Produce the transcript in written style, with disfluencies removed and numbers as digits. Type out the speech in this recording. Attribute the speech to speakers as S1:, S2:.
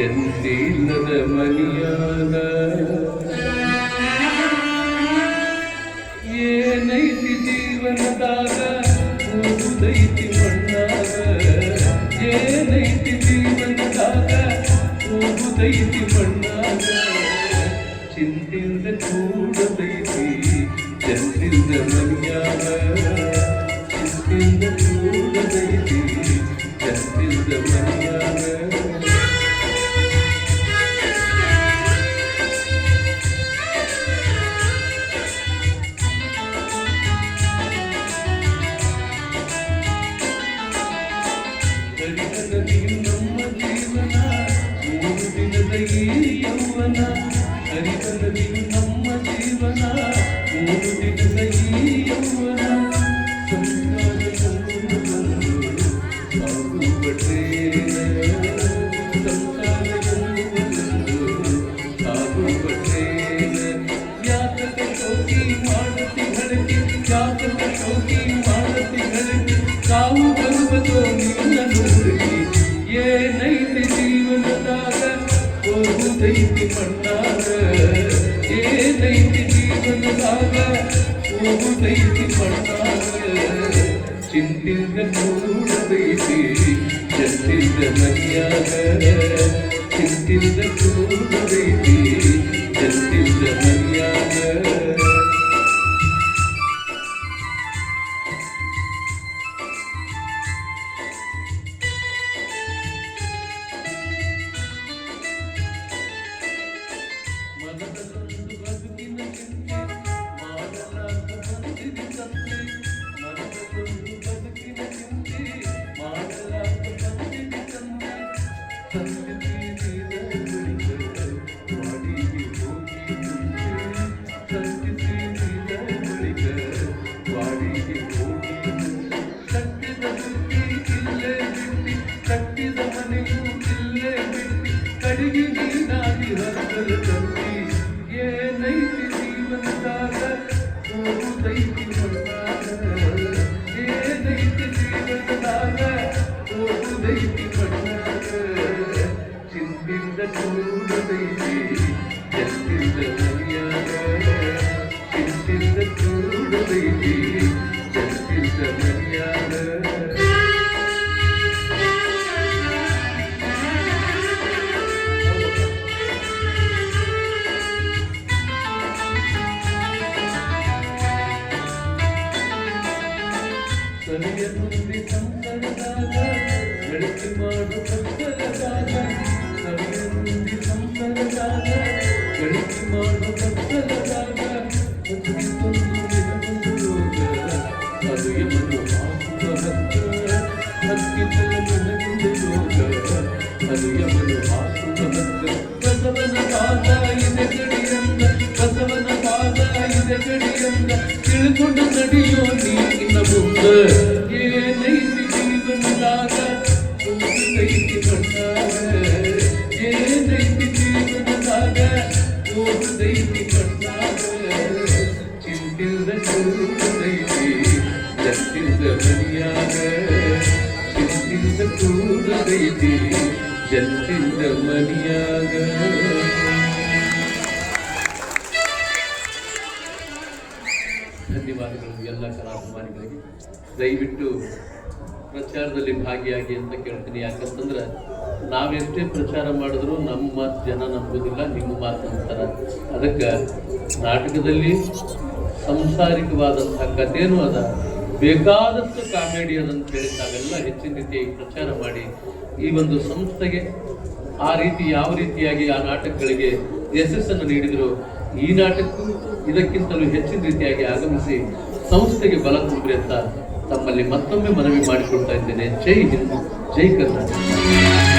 S1: ಚಂದಿಲ್ಲದ ಮನಿಯಾಗ ಏನೈತಿ ಜೀವನದಾಗ ಓದುದೈತಿ ಮಣ್ಣಾಗ ಏನೈತಿ ಜೀವನದಾಗ ಓದುದೈತಿ ಮಣ್ಣಾಗ ಚಿಂತಿಲ್ದ ಕೂಡದೈತಿ ಚಂದಿಲ್ಲದ ಮನಿಯಾಗ ಚಿಂತಿಲ್ದ ಕೂಡದೈತಿ ಚಂದಿಲ್ಲದ ಮನಿಯಾಗ ಯೌವನ ಹರಿವನದಿಯು ನಮ್ಮ ಜೀವನ 3 ದಿನದ ಈ ಯೌವನ ಸಂಸಾರವನ್ನು ಬಂದು ಸಾಗುಪಟ್ಟೇನ ಯಾತಕ ಶೋಕಿ ಮಾಡತಿ ಗಳತಿ ಯಾತಕ ಶೋಕಿ ಮಾಡತಿ ಗಳತಿ ಸಾವು ಬರುವುದೋ ನಿನ್ನ ನುಡಿಸಿ ಏನೈತಿ ಜೀವನದಾಗ ಓದುದೈತಿ ಮಣ್ಣಾಗ ಏನೈತಿ ಜೀವನದಾಗ ಓದುದೈತಿ ಮಣ್ಣಾಗ ಚಿಂತಿಲ್ದ ಕೂಡದೈತಿ ಚಂದಿಲ್ದ ಮನಿಯಾಗ ಚಿಂತಿಲ್ದ ಕೂಡದೈತಿ ಚಂದಿಲ್ದ ಮನಿಯಾಗ ಮನದಲ್ಲೊಂದು ಬದುಕಿನ ಚಿಂತೆ ಮಾಡಲಾರ್ದು ಬಂದಿದೆ ಸಂತೆ ಮನದಲ್ಲೊಂದು ಬದುಕಿನ ಚಿಂತೆ ಮಾಡಲಾರ್ದು ಬಂದಿದೆ ಸಂತೆ ಸಂತೆ ತೀರಿದ ಬಳಿಕ ವಾಡಿಗೆ ಹೋಗಿ ಮುಂದೆ ಸಂತೆ ತೀರಿದ ಬಳಿಕ ವಾಡಿಗೆ ಹೋಗಿ ಮುಂದೆ ಕಟ್ಟಿದ ಬುದ್ಧಿ ಇಲ್ಲೇ ಬಿಟ್ಟಿ ಕಟ್ಟಿದ ಮನೆಗೂ ಇಲ್ಲೇ ಬಿಟ್ಟಿ ಕಡಿಗೆ ನೀನಾಗಿ ಹರಕಲು ತಂದಿ ಏನೈತಿ ಜೀವನದಾಗ ಓದುದೈತಿ ಮಣ್ಣಾಗ ಏನೈತಿ ಜೀವನದಾಗ ಓದುದೈತಿ ಮಣ್ಣಾಗ ಚಿಂತಿಲ್ದ ಕೂಡದೈತಿ ಚಂದಿಲ್ದ ಮನಿಯಾಗ ಚಿಂತಿಲ್ದ ಕೂಡದೈತಿ ಚಂದಿಲ್ದ ಮನಿಯಾಗ ಸರಿಯ ನುಡಿ ಸಂಸಾರದಾಗ ಗಳಿಕೆ ಮಾಡು ಕತ್ತಲದಾಗ ಸರಿಯ ನುಡಿ ಸಂಸಾರದಾಗ ಗಳಿಕೆ ಮಾಡು ಕತ್ತಲದಾಗ ಮುಗಿದೊಂದು ನಿನಗೊಂದು ರೋಗ ಅದು ಯಮನು ಹಾಕುವ ಹಕ್ಕ ಹಕ್ಕಿದ್ದಲ ನಿನಗೊಂದು ರೋಗ ಅದು ಯಮನು ಹಾಕುವ ಹಕ್ಕ ಬಸವನ ಪಾದ ಇದೆ ಗಡಿಯಂದ ಬಸವನ ಪಾದ ಇದೆ ಗಡಿಯಂದ ತಿಳ್ಕೊಂಡು ನಡೆಯೋ ನೀನ ಮುಂದೆ ಏನೈತಿ ಜೀವನದಾಗ ಓದುದೈತಿ ಮಣ್ಣಾಗ ಏನೈತಿ ಜೀವನದಾಗ ಓದುದೈತಿ ಮಣ್ಣಾಗ ಚಿಂತಿಲ್ದ ಕೂಡದೈತಿ ಚಂದಿಲ್ದ ಮನಿಯಾಗ ಚಿಂತಿಲ್ದ ಕೂಡದೈತಿ ಚಂದಿಲ್ದ ಮನಿಯಾಗ ಧನ್ಯವಾದಗಳು ಎಲ್ಲ ಕಲಾಭಿಮಾನಿಗಳಿಗೆ. ದಯವಿಟ್ಟು ಪ್ರಚಾರದಲ್ಲಿ ಭಾಗಿಯಾಗಿ ಅಂತ ಕೇಳ್ತೀನಿ. ಯಾಕಂತಂದ್ರೆ ನಾವೆಷ್ಟೇ ಪ್ರಚಾರ ಮಾಡಿದ್ರು ನಮ್ಮ ಮಾತು ಜನ ನಂಬೋದಿಲ್ಲ, ನಿಮ್ಮ ಮಾತು ಅಂತಾರೆ. ಅದಕ್ಕೆ ನಾಟಕದಲ್ಲಿ ಸಂಸಾರಿಕವಾದಂಥ ಕಥೆನೂ ಅದ, ಬೇಕಾದಷ್ಟು ಕಾಮಿಡಿ ಅದಂತ ಹೇಳಿ ತಾವೆಲ್ಲ ಹೆಚ್ಚಿನ ರೀತಿಯಾಗಿ ಪ್ರಚಾರ ಮಾಡಿ ಈ ಒಂದು ಸಂಸ್ಥೆಗೆ ಆ ರೀತಿ ಯಾವ ರೀತಿಯಾಗಿ ಆ ನಾಟಕಗಳಿಗೆ ಯಶಸ್ಸನ್ನು ನೀಡಿದ್ರು, ಈ ನಾಟಕಕ್ಕೂ ಇದಕ್ಕಿಂತಲೂ ಹೆಚ್ಚಿನ ರೀತಿಯಾಗಿ ಆಗಮಿಸಿ ಸಂಸ್ಥೆಗೆ ಬಲ ತುಂಬ್ರಿ ಅಂತ ತಮ್ಮಲ್ಲಿ ಮತ್ತೊಮ್ಮೆ ಮನವಿ ಮಾಡಿಕೊಳ್ತಾ ಇದ್ದೇನೆ. ಜೈ ಹಿಂದ್, ಜೈ ಕರ್ನಾಟಕ.